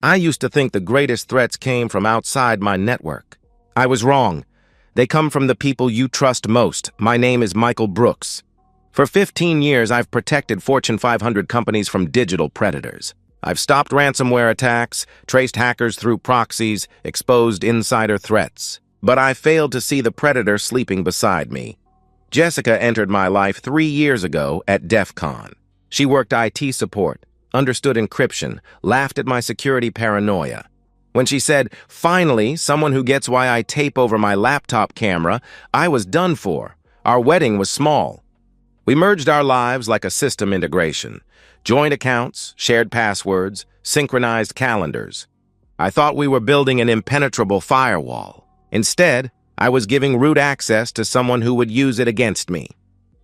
I used to think the greatest threats came from outside my network. I was wrong. They come from the people you trust most. My name is Michael Brooks. For 15 years, I've protected Fortune 500 companies from digital predators. I've stopped ransomware attacks, traced hackers through proxies, exposed insider threats. But I failed to see the predator sleeping beside me. Jessica entered my life 3 years ago at DEF CON. She worked IT support, understood encryption, laughed at my security paranoia. When she said, "Finally, someone who gets why I tape over my laptop camera," I was done for. Our wedding was small. We merged our lives like a system integration. Joint accounts, shared passwords, synchronized calendars. I thought we were building an impenetrable firewall. Instead, I was giving root access to someone who would use it against me.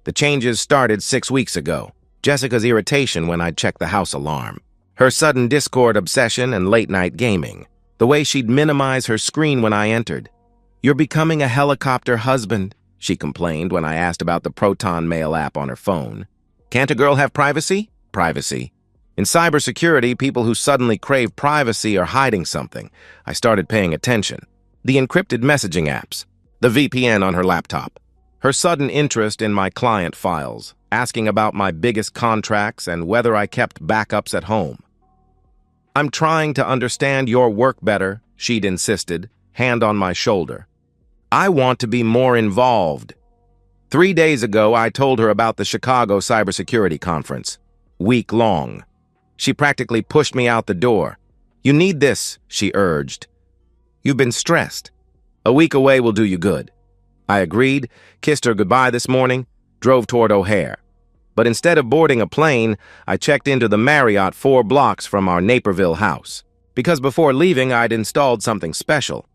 The changes started 6 weeks ago. Jessica's irritation when I'd check the house alarm. Her sudden Discord obsession and late-night gaming. The way she'd minimize her screen when I entered. "You're becoming a helicopter husband," she complained when I asked about the Proton Mail app on her phone. Can't a girl have privacy? Privacy. In cybersecurity, people who suddenly crave privacy are hiding something. I started paying attention. The encrypted messaging apps. The VPN on her laptop. Her sudden interest in my client files, asking about my biggest contracts and whether I kept backups at home. "I'm trying to understand your work better," she'd insisted, hand on my shoulder. "I want to be more involved." 3 days ago, I told her about the Chicago Cybersecurity Conference. Week long. She practically pushed me out the door. "You need this," she urged. "You've been stressed. A week away will do you good." I agreed, kissed her goodbye this morning, drove toward O'Hare. But instead of boarding a plane, I checked into the Marriott 4 blocks from our Naperville house. Because before leaving, I'd installed something special.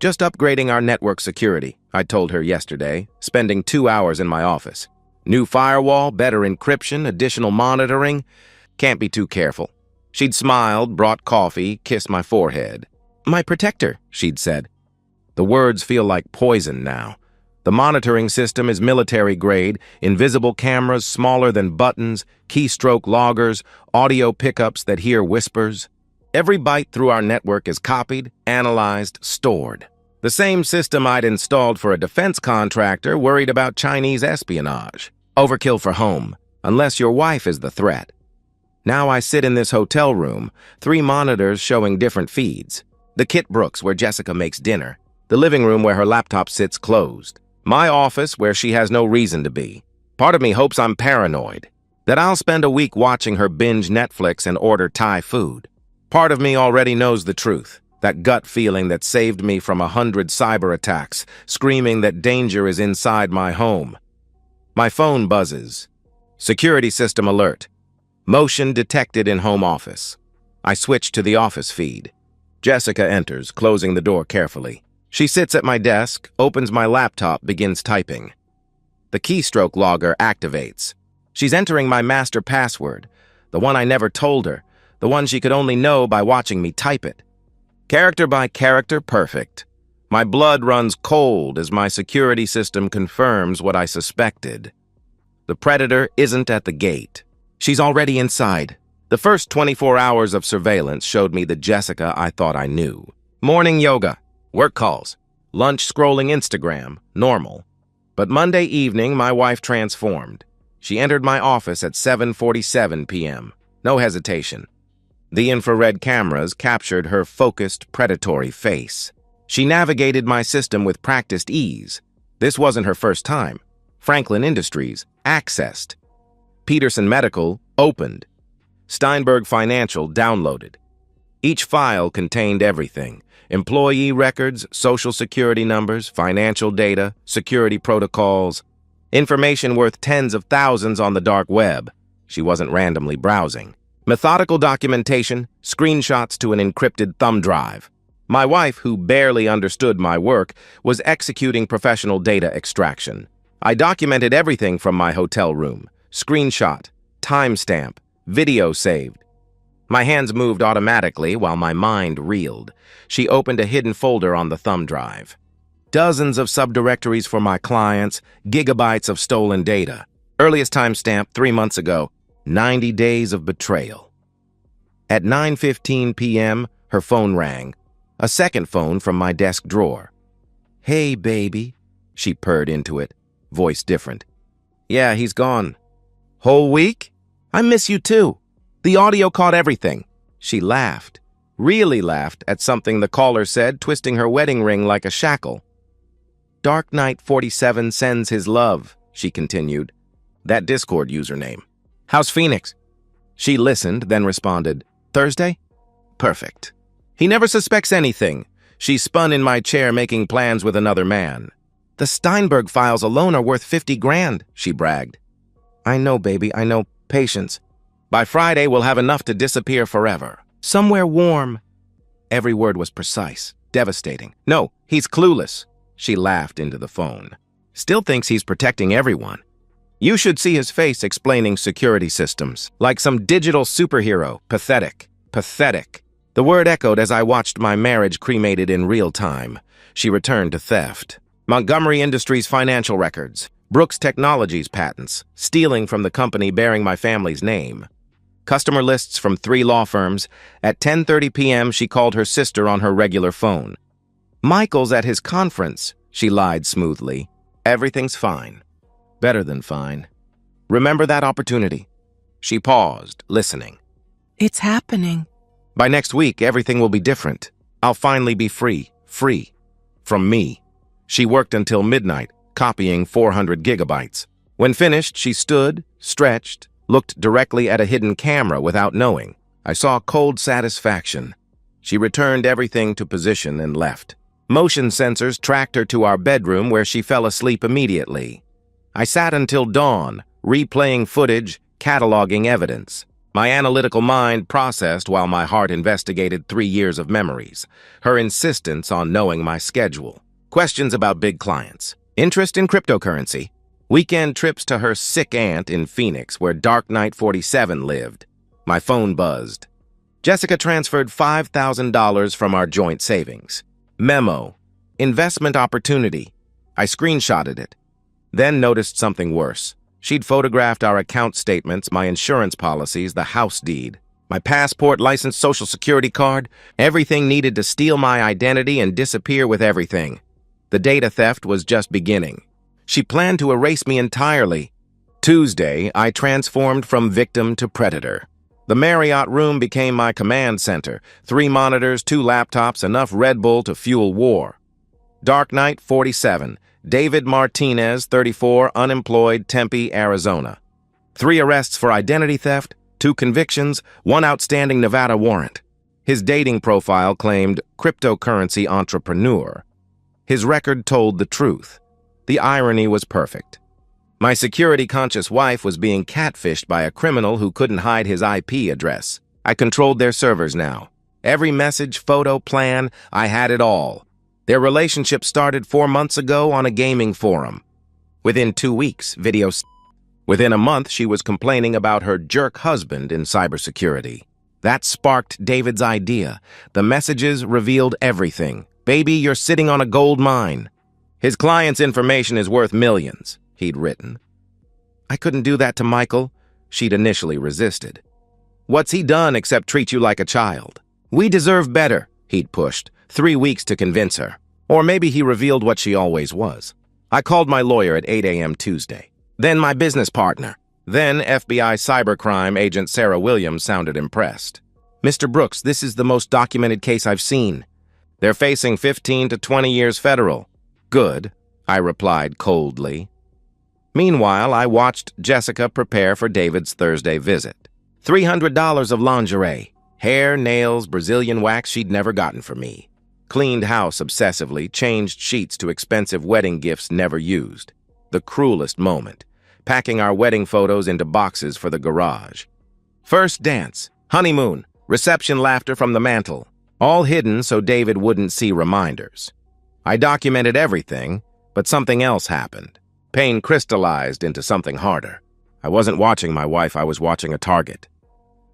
"Just upgrading our network security," I told her yesterday, spending 2 hours in my office. "New firewall, better encryption, additional monitoring. Can't be too careful." She'd smiled, brought coffee, kissed my forehead. "My protector," she'd said. The words feel like poison now. The monitoring system is military grade, invisible cameras smaller than buttons, keystroke loggers, audio pickups that hear whispers. Every byte through our network is copied, analyzed, stored. The same system I'd installed for a defense contractor worried about Chinese espionage. Overkill for home, unless your wife is the threat. Now I sit in this hotel room, 3 monitors showing different feeds. The Kit Brooks where Jessica makes dinner. The living room where her laptop sits closed. My office where she has no reason to be. Part of me hopes I'm paranoid, that I'll spend a week watching her binge Netflix and order Thai food. Part of me already knows the truth, that gut feeling that saved me from 100 cyber attacks, screaming that danger is inside my home. My phone buzzes. Security system alert. Motion detected in home office. I switch to the office feed. Jessica enters, closing the door carefully. She sits at my desk, opens my laptop, begins typing. The keystroke logger activates. She's entering my master password, the one I never told her, the one she could only know by watching me type it. Character by character, perfect. My blood runs cold as my security system confirms what I suspected. The predator isn't at the gate. She's already inside. The first 24 hours of surveillance showed me the Jessica I thought I knew. Morning yoga. Work calls, lunch scrolling Instagram, normal. But Monday evening, my wife transformed. She entered my office at 7:47 p.m. No hesitation. The infrared cameras captured her focused, predatory face. She navigated my system with practiced ease. This wasn't her first time. Franklin Industries, accessed. Peterson Medical, opened. Steinberg Financial, downloaded. Each file contained everything. Employee records, social security numbers, financial data, security protocols, information worth tens of thousands on the dark web. She wasn't randomly browsing. Methodical documentation, screenshots to an encrypted thumb drive. My wife, who barely understood my work, was executing professional data extraction. I documented everything from my hotel room. Screenshot, timestamp, video saved. My hands moved automatically while my mind reeled. She opened a hidden folder on the thumb drive. Dozens of subdirectories for my clients, gigabytes of stolen data. Earliest timestamp 3 months ago, 90 days of betrayal. At 9:15 p.m., her phone rang. A second phone from my desk drawer. "Hey, baby," she purred into it, voice different. "Yeah, he's gone." "Whole week? I miss you too. The audio caught everything." She laughed, really laughed at something the caller said, twisting her wedding ring like a shackle. "Dark Knight 47 sends his love," she continued. That Discord username. "How's Phoenix?" She listened, then responded, "Thursday? Perfect." "He never suspects anything." She spun in my chair, making plans with another man. "The Steinberg files alone are worth 50 grand, she bragged. "I know, baby, I know. Patience. By Friday, we'll have enough to disappear forever. Somewhere warm." Every word was precise, devastating. "No, he's clueless." She laughed into the phone. "Still thinks he's protecting everyone. You should see his face explaining security systems, like some digital superhero. Pathetic. Pathetic." The word echoed as I watched my marriage cremated in real time. She returned to theft. Montgomery Industries financial records, Brooks Technologies patents, stealing from the company bearing my family's name. Customer lists from 3 law firms. At 10:30 p.m., she called her sister on her regular phone. "Michael's at his conference," she lied smoothly. "Everything's fine. Better than fine. Remember that opportunity?" She paused, listening. "It's happening." "By next week, everything will be different. I'll finally be free. Free. From me." She worked until midnight, copying 400 gigabytes. When finished, she stood, stretched, looked directly at a hidden camera without knowing. I saw cold satisfaction. She returned everything to position and left. Motion sensors tracked her to our bedroom, where she fell asleep immediately. I sat until dawn, replaying footage, cataloging evidence. My analytical mind processed while my heart investigated 3 years of memories. Her insistence on knowing my schedule. Questions about big clients. Interest in cryptocurrency. Weekend trips to her sick aunt in Phoenix, where Dark Knight 47 lived. My phone buzzed. Jessica transferred $5,000 from our joint savings. Memo. Investment opportunity. I screenshotted it. Then noticed something worse. She'd photographed our account statements, my insurance policies, the house deed, my passport, license, social security card, everything needed to steal my identity and disappear with everything. The data theft was just beginning. She planned to erase me entirely. Tuesday, I transformed from victim to predator. The Marriott room became my command center. 3 monitors, 2 laptops, enough Red Bull to fuel war. Dark Knight 47. David Martinez, 34, unemployed, Tempe, Arizona. 3 arrests for identity theft, 2 convictions, 1 outstanding Nevada warrant. His dating profile claimed cryptocurrency entrepreneur. His record told the truth. The irony was perfect. My security-conscious wife was being catfished by a criminal who couldn't hide his IP address. I controlled their servers now. Every message, photo, plan, I had it all. Their relationship started 4 months ago on a gaming forum. Within 2 weeks, videos. Within a month, she was complaining about her jerk husband in cybersecurity. That sparked David's idea. The messages revealed everything. "Baby, you're sitting on a gold mine. His client's information is worth millions," he'd written. "I couldn't do that to Michael," she'd initially resisted. "What's he done except treat you like a child?" "We deserve better," he'd pushed. 3 weeks to convince her. Or maybe he revealed what she always was. I called my lawyer at 8 a.m. Tuesday. Then my business partner. Then FBI cybercrime agent Sarah Williams sounded impressed. "Mr. Brooks, this is the most documented case I've seen. They're facing 15 to 20 years federal." "Good," I replied coldly. Meanwhile, I watched Jessica prepare for David's Thursday visit. $300 of lingerie, hair, nails, Brazilian wax she'd never gotten for me. Cleaned house obsessively, changed sheets to expensive wedding gifts never used. The cruelest moment, packing our wedding photos into boxes for the garage. First dance, honeymoon, reception laughter from the mantel, all hidden so David wouldn't see reminders. I documented everything, but something else happened. Pain crystallized into something harder. I wasn't watching my wife, I was watching a target.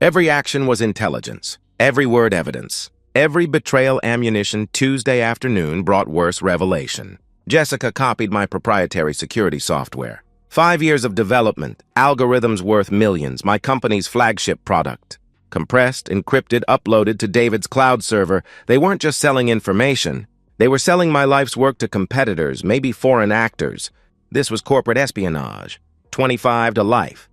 Every action was intelligence, every word evidence. Every betrayal ammunition Tuesday afternoon brought worse revelation. Jessica copied my proprietary security software. 5 years of development, algorithms worth millions, my company's flagship product. Compressed, encrypted, uploaded to David's cloud server. They weren't just selling information. They were selling my life's work to competitors, maybe foreign actors. This was corporate espionage. 25 to life.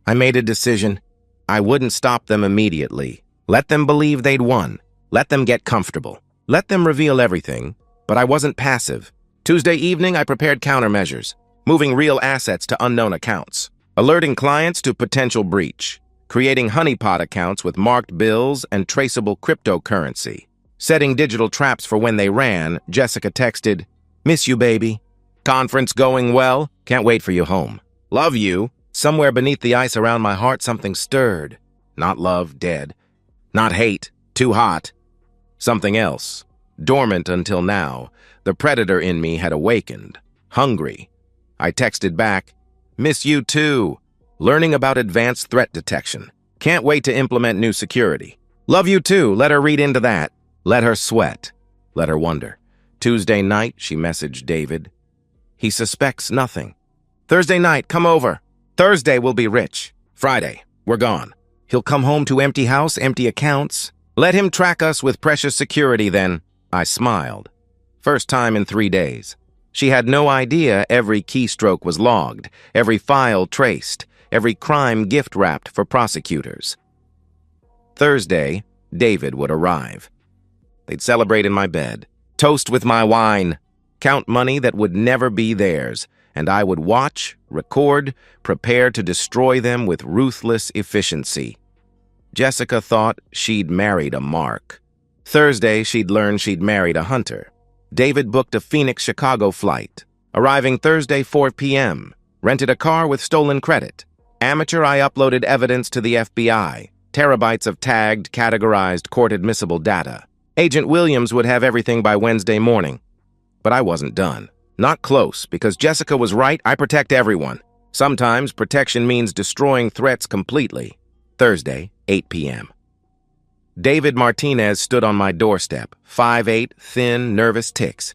I made a decision. I wouldn't stop them immediately. Let them believe they'd won. Let them get comfortable. Let them reveal everything. But I wasn't passive. Tuesday evening, I prepared countermeasures, moving real assets to unknown accounts, alerting clients to potential breach, creating honeypot accounts with marked bills and traceable cryptocurrency, setting digital traps for when they ran. Jessica texted, "Miss you, baby. Conference going well? Can't wait for you home. Love you." Somewhere beneath the ice around my heart, something stirred. Not love, dead. Not hate, too hot. Something else, dormant until now. The predator in me had awakened, hungry. I texted back, "Miss you too. Learning about advanced threat detection. Can't wait to implement new security. Love you too." Let her read into that. Let her sweat. Let her wonder. Tuesday night, she messaged David. He suspects nothing. Thursday night, come over. Thursday, we'll be rich. Friday, we're gone. He'll come home to empty house, empty accounts. Let him track us with precious security then. I smiled. First time in 3 days. She had no idea every keystroke was logged, every file traced, every crime gift-wrapped for prosecutors. Thursday, David would arrive. They'd celebrate in my bed, toast with my wine, count money that would never be theirs, and I would watch, record, prepare to destroy them with ruthless efficiency. Jessica thought she'd married a mark. Thursday, she'd learned she'd married a hunter. David booked a Phoenix-Chicago flight, arriving Thursday 4 p.m., rented a car with stolen credit. Amateur, I uploaded evidence to the FBI, terabytes of tagged, categorized, court-admissible data. Agent Williams would have everything by Wednesday morning. But I wasn't done. Not close, because Jessica was right. I protect everyone. Sometimes protection means destroying threats completely. Thursday, 8 p.m. David Martinez stood on my doorstep, 5'8", thin, nervous tics.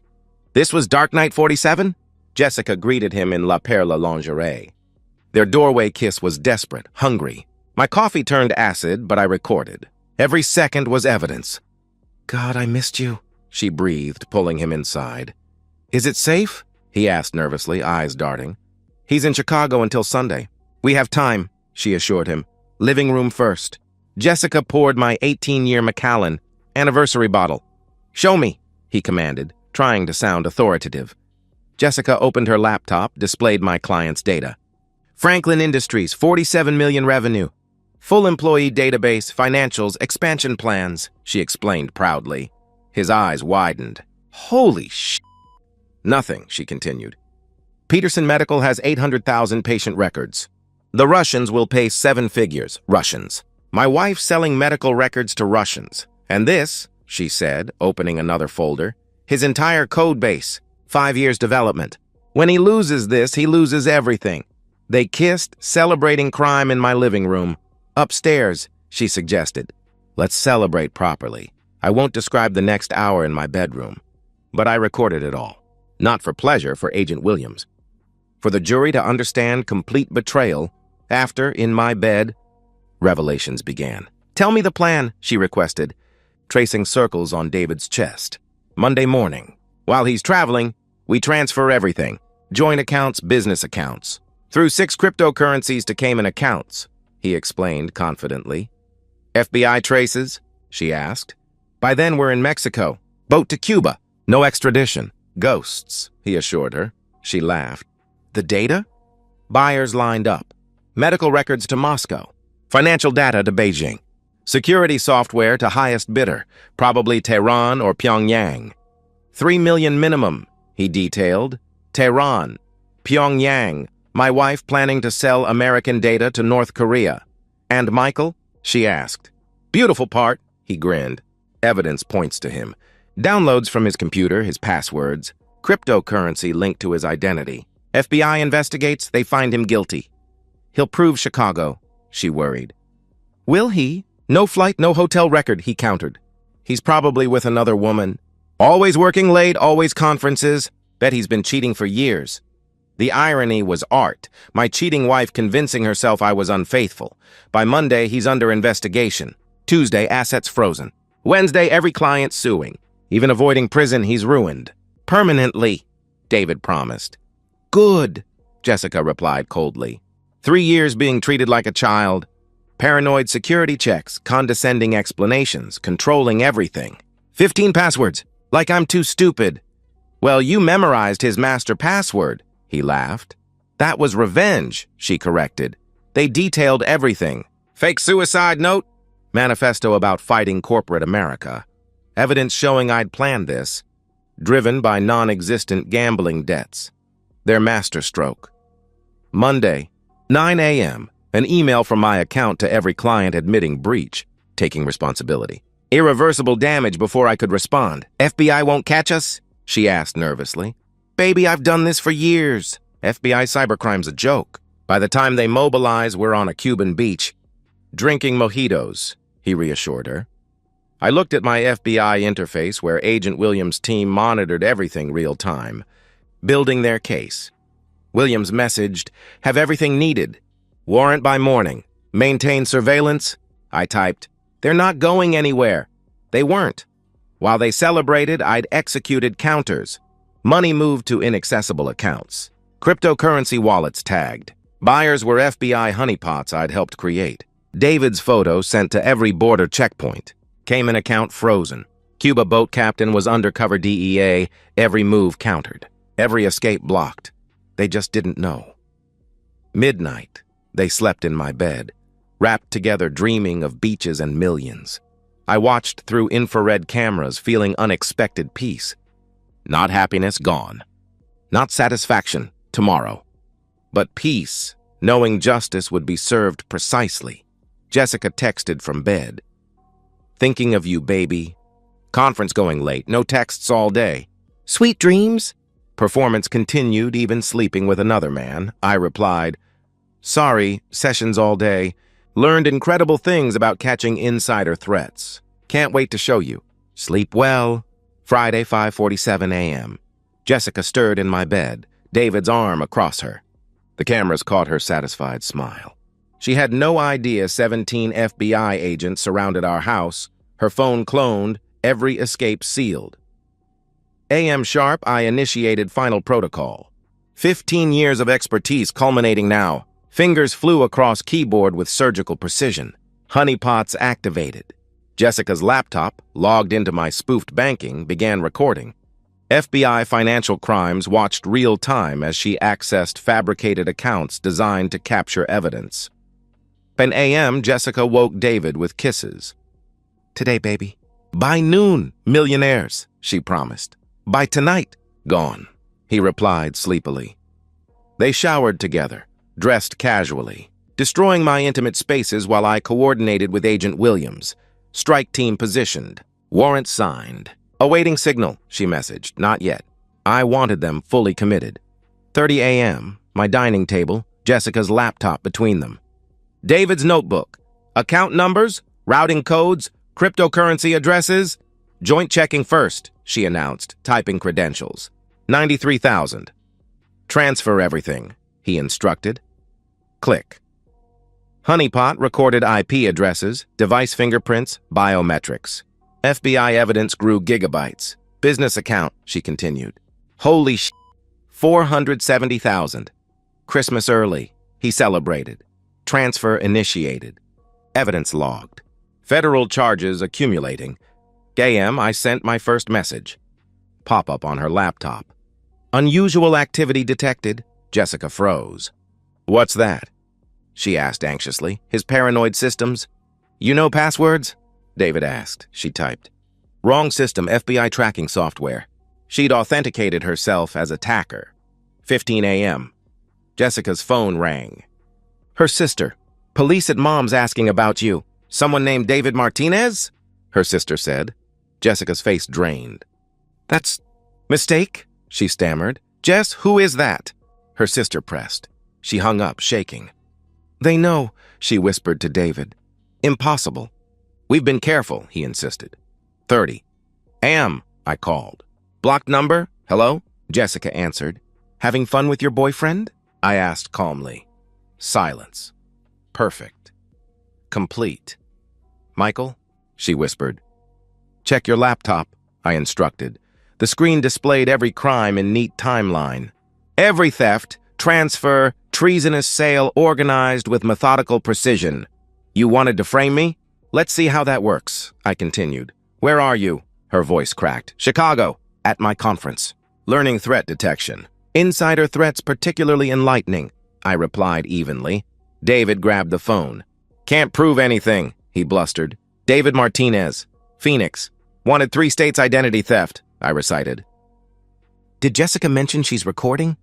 This was Dark Knight 47? Jessica greeted him in La Perla lingerie. Their doorway kiss was desperate, hungry. My coffee turned acid, but I recorded. Every second was evidence. "God, I missed you," she breathed, pulling him inside. "Is it safe?" he asked nervously, eyes darting. "He's in Chicago until Sunday. We have time," she assured him. "Living room first." Jessica poured my 18-year Macallan anniversary bottle. "Show me," he commanded, trying to sound authoritative. Jessica opened her laptop, displayed my client's data. Franklin Industries, 47 million revenue. Full employee database, financials, expansion plans, she explained proudly. His eyes widened. "Holy sh*." "Nothing," she continued. "Peterson Medical has 800,000 patient records. The Russians will pay 7 figures, Russians. My wife's selling medical records to Russians. And this," she said, opening another folder, "his entire code base, 5 years development. When he loses this, he loses everything." They kissed, celebrating crime in my living room. "Upstairs," she suggested. "Let's celebrate properly. I won't describe the next hour in my bedroom." But I recorded it all. Not for pleasure for Agent Williams. For the jury to understand complete betrayal. After, in my bed, revelations began. "Tell me the plan," she requested, tracing circles on David's chest. "Monday morning. While he's traveling, we transfer everything. Joint accounts, business accounts. Through 6 cryptocurrencies to Cayman accounts," he explained confidently. "FBI traces?" she asked. "By then we're in Mexico. Boat to Cuba. No extradition. Ghosts," he assured her. She laughed. "The data?" "Buyers lined up. Medical records to Moscow. Financial data to Beijing. Security software to highest bidder, probably Tehran or Pyongyang. 3 million minimum," he detailed. "Tehran, Pyongyang, my wife planning to sell American data to North Korea." "And Michael?" she asked. "Beautiful part," he grinned. Evidence points to him. Downloads from his computer, his passwords, cryptocurrency linked to his identity. FBI investigates, they find him guilty. "He'll prove Chicago," she worried. "Will he? No flight, no hotel record," he countered. "He's probably with another woman. Always working late, always conferences. Bet he's been cheating for years." The irony was art, my cheating wife convincing herself I was unfaithful. By Monday, he's under investigation. Tuesday, assets frozen. Wednesday, every client suing. Even avoiding prison, he's ruined. Permanently, David promised. Good, Jessica replied coldly. 3 years being treated like a child. Paranoid security checks, condescending explanations, controlling everything. 15 passwords, like I'm too stupid. Well, you memorized his master password, he laughed. That was revenge, she corrected. They detailed everything. Fake suicide note? Manifesto about fighting corporate America. Evidence showing I'd planned this. Driven by non-existent gambling debts. Their masterstroke. Monday, 9 a.m., an email from my account to every client admitting breach, taking responsibility. Irreversible damage before I could respond. FBI won't catch us? She asked nervously. Baby, I've done this for years. FBI cybercrime's a joke. By the time they mobilize, we're on a Cuban beach. Drinking mojitos, he reassured her. I looked at my FBI interface where Agent Williams' team monitored everything real time, building their case. Williams messaged, have everything needed. Warrant by morning. Maintain surveillance. I typed, they're not going anywhere. They weren't. While they celebrated, I'd executed counters. Money moved to inaccessible accounts. Cryptocurrency wallets tagged. Buyers were FBI honeypots I'd helped create. David's photo sent to every border checkpoint. Cayman account frozen. Cuba boat captain was undercover DEA. Every move countered. Every escape blocked. They just didn't know. Midnight. They slept in my bed, wrapped together dreaming of beaches and millions. I watched through infrared cameras, feeling unexpected peace. Not happiness, gone. Not satisfaction, tomorrow. But peace, knowing justice would be served precisely. Jessica texted from bed. Thinking of you, baby. Conference going late, no texts all day. Sweet dreams? Performance continued, even sleeping with another man. I replied, sorry, sessions all day. Learned incredible things about catching insider threats. Can't wait to show you. Sleep well. Friday, 5:47 a.m. Jessica stirred in my bed, David's arm across her. The cameras caught her satisfied smile. She had no idea 17 FBI agents surrounded our house, her phone cloned, every escape sealed. AM sharp, I initiated final protocol. 15 years of expertise culminating now. Fingers flew across keyboard with surgical precision. Honeypots activated. Jessica's laptop, logged into my spoofed banking, began recording. FBI Financial Crimes watched real time as she accessed fabricated accounts designed to capture evidence. By AM, Jessica woke David with kisses. Today, baby. By noon, millionaires, she promised. By tonight, gone, he replied sleepily. They showered together, dressed casually, destroying my intimate spaces while I coordinated with Agent Williams. Strike team positioned. Warrant signed. Awaiting signal, she messaged. Not yet. I wanted them fully committed. 30 a.m., my dining table, Jessica's laptop between them. David's notebook. Account numbers, routing codes, cryptocurrency addresses. Joint checking first, she announced, typing credentials. 93,000. Transfer everything, he instructed. Click. Honeypot recorded IP addresses, device fingerprints, biometrics. FBI evidence grew gigabytes. Business account, she continued. Holy sh**, 470,000. Christmas early, he celebrated. Transfer initiated. Evidence logged. Federal charges accumulating. AM, I sent my first message. Pop-up on her laptop. Unusual activity detected. Jessica froze. What's that? She asked anxiously. His paranoid systems? You know passwords? David asked. She typed. Wrong system, FBI tracking software. She'd authenticated herself as attacker. 15 a.m. Jessica's phone rang. Her sister. Police at Mom's asking about you. Someone named David Martinez? Her sister said. Jessica's face drained. That's... mistake? She stammered. Jess, who is that? Her sister pressed. She hung up, shaking. They know, she whispered to David. Impossible. We've been careful, he insisted. 30. I called. Blocked number? Hello? Jessica answered. Having fun with your boyfriend? I asked calmly. Silence. Perfect. Complete. Michael? She whispered. Check your laptop, I instructed. The screen displayed every crime in neat timeline. Every theft, transfer, treasonous sale organized with methodical precision. You wanted to frame me? Let's see how that works, I continued. Where are you? Her voice cracked. Chicago, at my conference. Learning threat detection. Insider threats particularly enlightening, I replied evenly. David grabbed the phone. Can't prove anything, he blustered. David Martinez, Phoenix. Wanted 3 states identity theft, I recited. Did Jessica mention she's recording?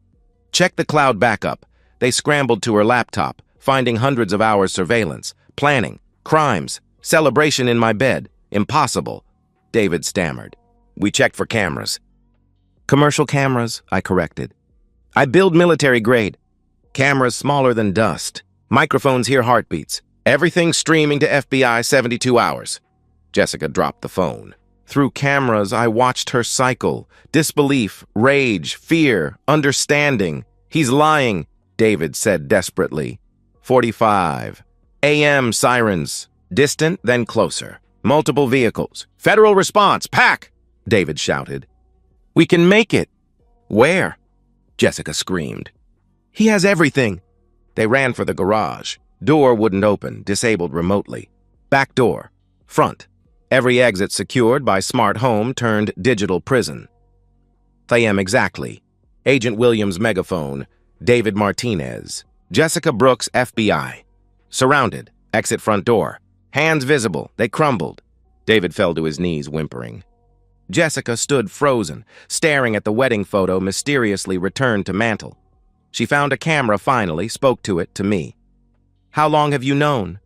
Check the cloud backup. They scrambled to her laptop, finding hundreds of hours surveillance, planning, crimes, celebration in my bed. Impossible, David stammered. We checked for cameras. Commercial cameras, I corrected. I build military grade. Cameras smaller than dust. Microphones hear heartbeats. Everything streaming to FBI 72 hours. Jessica dropped the phone. Through cameras, I watched her cycle. Disbelief, rage, fear, understanding. He's lying, David said desperately. 45. AM sirens. Distant, then closer. Multiple vehicles. Federal response, pack! David shouted. We can make it. Where? Jessica screamed. He has everything. They ran for the garage. Door wouldn't open, disabled remotely. Back door. Front. Every exit secured by smart home turned digital prison. AM exactly. Agent Williams' megaphone. David Martinez. Jessica Brooks, FBI. Surrounded. Exit front door. Hands visible. They crumbled. David fell to his knees, whimpering. Jessica stood frozen, staring at the wedding photo mysteriously returned to mantle. She found a camera finally, spoke to it, to me. How long have you known?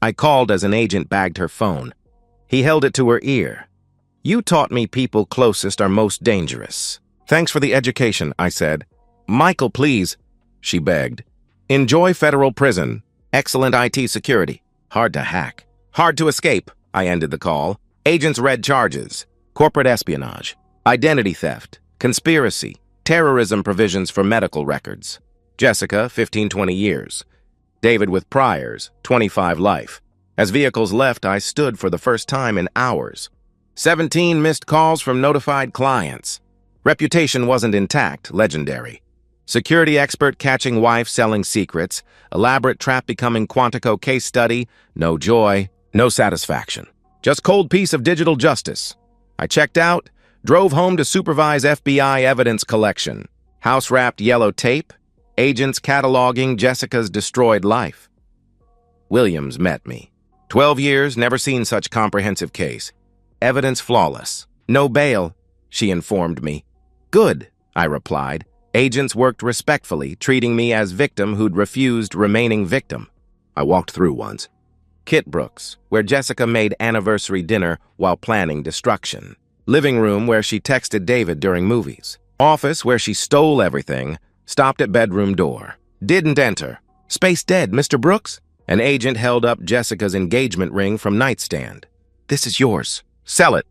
I called as an agent bagged her phone. He held it to her ear. You taught me people closest are most dangerous. Thanks for the education, I said. Michael, please, she begged. Enjoy federal prison. Excellent IT security. Hard to hack. Hard to escape, I ended the call. Agents read charges. Corporate espionage. Identity theft. Conspiracy. Terrorism provisions for medical records. Jessica, 15-20 years. David with priors, 25 life. As vehicles left, I stood for the first time in hours. 17 missed calls from notified clients. Reputation wasn't intact, legendary. Security expert catching wife selling secrets. Elaborate trap becoming Quantico case study. No joy, no satisfaction. Just cold piece of digital justice. I checked out, drove home to supervise FBI evidence collection. House-wrapped yellow tape. Agents cataloging Jessica's destroyed life. Williams met me. 12 years, never seen such comprehensive case. Evidence flawless. No bail, she informed me. Good, I replied. Agents worked respectfully, treating me as victim who'd refused remaining victim. I walked through once. Kit Brooks, where Jessica made anniversary dinner while planning destruction. Living room where she texted David during movies. Office where she stole everything. Stopped at bedroom door. Didn't enter. Space dead, Mr. Brooks? An agent held up Jessica's engagement ring from nightstand. This is yours. Sell it.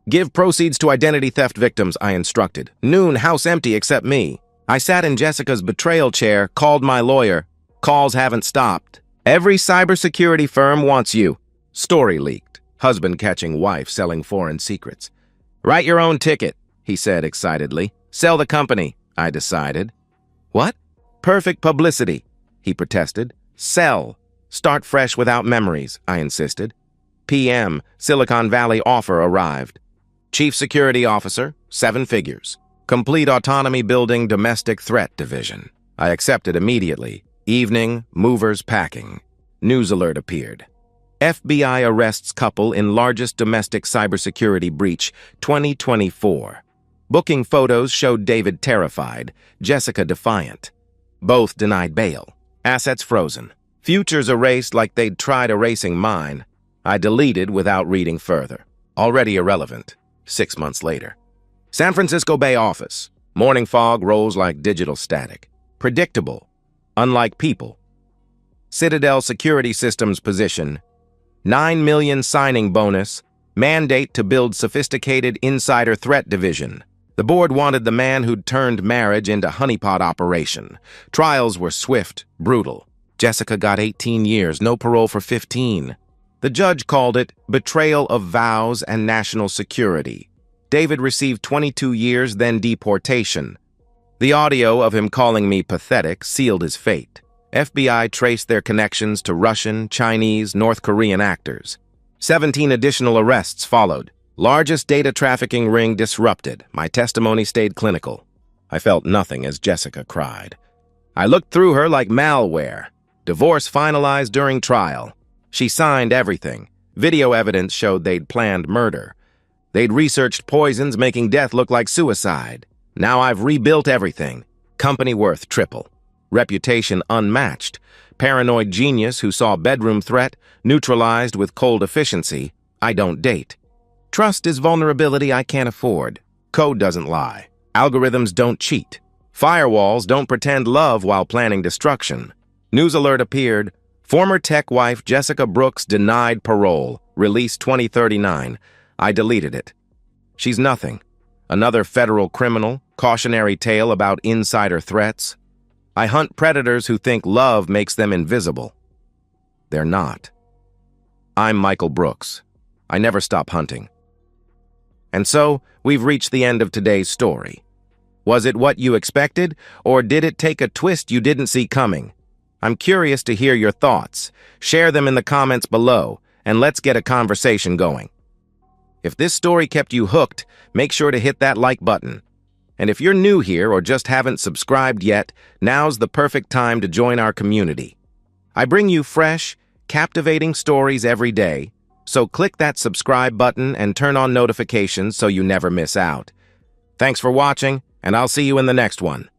Give proceeds to identity theft victims, I instructed. Noon, house empty except me. I sat in Jessica's betrayal chair, called my lawyer. Calls haven't stopped. Every cybersecurity firm wants you. Story leaked. Husband catching wife selling foreign secrets. Write your own ticket, he said excitedly. Sell the company, I decided. What? Perfect publicity, he protested. Sell. Start fresh without memories, I insisted. PM, Silicon Valley offer arrived. Chief Security Officer, 7 figures. Complete autonomy building domestic threat division. I accepted immediately. Evening, movers packing. News alert appeared. FBI arrests couple in largest domestic cybersecurity breach, 2024. Booking photos showed David terrified, Jessica defiant. Both denied bail. Assets frozen. Futures erased like they'd tried erasing mine. I deleted without reading further. Already irrelevant. 6 months later. San Francisco Bay office. Morning fog rolls like digital static. Predictable. Unlike people. Citadel Security Systems position. 9 million signing bonus. Mandate to build sophisticated insider threat division. The board wanted the man who'd turned marriage into honeypot operation. Trials were swift, brutal. Jessica got 18 years, no parole for 15. The judge called it betrayal of vows and national security. David received 22 years, then deportation. The audio of him calling me pathetic sealed his fate. FBI traced their connections to Russian, Chinese, North Korean actors. 17 additional arrests followed. Largest data trafficking ring disrupted. My testimony stayed clinical. I felt nothing as Jessica cried. I looked through her like malware. Divorce finalized during trial. She signed everything. Video evidence showed they'd planned murder. They'd researched poisons, making death look like suicide. Now I've rebuilt everything. Company worth triple. Reputation unmatched. Paranoid genius who saw bedroom threat, neutralized with cold efficiency. I don't date. Trust is vulnerability I can't afford. Code doesn't lie. Algorithms don't cheat. Firewalls don't pretend love while planning destruction. News alert appeared. Former tech wife Jessica Brooks denied parole. Release 2039. I deleted it. She's nothing. Another federal criminal. Cautionary tale about insider threats. I hunt predators who think love makes them invisible. They're not. I'm Michael Brooks. I never stop hunting. And so, we've reached the end of today's story. Was it what you expected, or did it take a twist you didn't see coming? I'm curious to hear your thoughts. Share them in the comments below, and let's get a conversation going. If this story kept you hooked, make sure to hit that like button. And if you're new here or just haven't subscribed yet, now's the perfect time to join our community. I bring you fresh, captivating stories every day, so click that subscribe button and turn on notifications so you never miss out. Thanks for watching, and I'll see you in the next one.